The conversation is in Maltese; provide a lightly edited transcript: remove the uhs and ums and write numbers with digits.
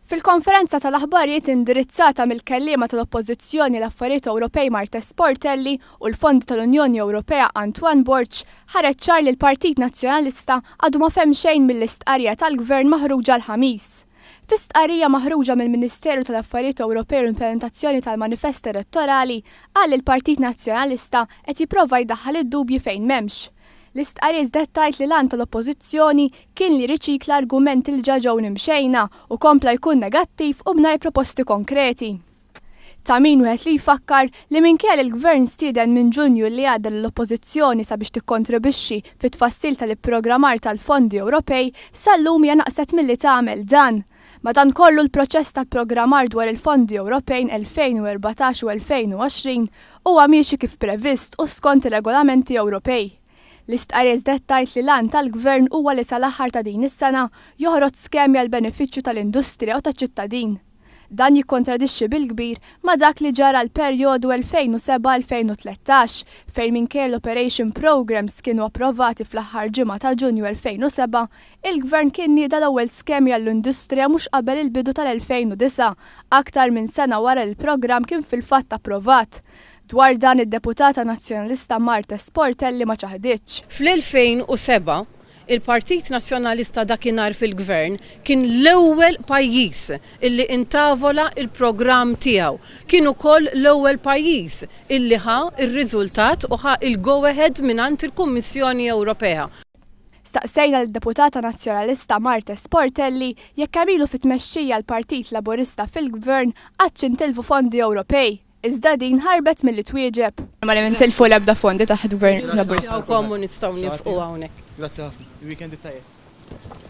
Fil-konferenza tal-aħbarijiet indirizzata mill-kelliema tal-Oppożizzjoni l-Affarijiet Ewropej Marta Sportelli u l-Fondi tal-Unjoni Ewropea Antoine Borg ħareġ ċar li l-Partit Nazzjonalista għadu ma fehm xejn mill-istqarrija tal-Gvern maħruġa l-ħamis. F'istqarrija maħruġa mill-Ministeru tal-Affarijiet Ewropej u l-implementazzjoni tal-Manifest Elettorali qal li l-Partit Nazzjonalista qed jipprova jdaħħal id-dubji fejn m'hemmx. L-istqarrija żdettajt li l-għan tal-Oppożizzjoni kien li riċikla argumenti li ġew nimxejna u kompla jkun negattiv u b'ngħajr proposti konkreti. Ta' min wieħed li jfakkar li minkejja il-Gvern stieden minn Ġunju li għadda l-Oppożizzjoni sabiex tikkontribwixxi fit-tfassil tal-ipprogrammar tal-Fondi Ewropej sal-lum hija naqset milli tagħmel dan. Madankollu l-proċess tal-programmar dwar il-Fondi Ewropej 2014 u 2020 huwa miexi kif previst u skont ir-regolamenti Ewropej. L-istqarrija żdettajt li l-għan tal-Gvern huwa li sal-aħħar ta' din is-sena joħroġ skemi għal benefiċċju tal-industrija u taċ-ċittadin. Dan jikkontradixxi bil-kbir ma' dak li ġara l-perjodu 2007-2013 fejn minkejja l-Operation Programs kienu approvati fl-aħħar ġimgħa ta' Ġunju 2007, il-Gvern kien nieda l-ewwel skemi għall-industrija mhux qabel il-bidu tal-2009, aktar minn sena wara l-programm kien fil-fatt approvat. Dwar dan id-deputata nazzjonalista Marta Sportelli ma ċaħditx. Fl-2007 il-Partit Nazzjonalista dakinhar fil-Gvern kien l-ewwel pajjiż illi intavola il-programm tiegħu. Kien ukoll l-ewwel pajjiż illi ħa ir-riżultat u ħa il-go-ahead mingħand il-Kummissjoni Ewropea. Staqsejna l-deputata nazzjonalista Marta Sportelli jekk għamilu fit-tmexxija l-Partit Laburista fil-Gvern għadd intilfu fondi Ewropej. Iżda din ħarbet milli twieġeb. Ma li mintilfu l-ebda fondi taħt Gvern Laburista. Nistgħu nifqu hawnhekk. Grazzi ħafna. Il-weekend tajjeb.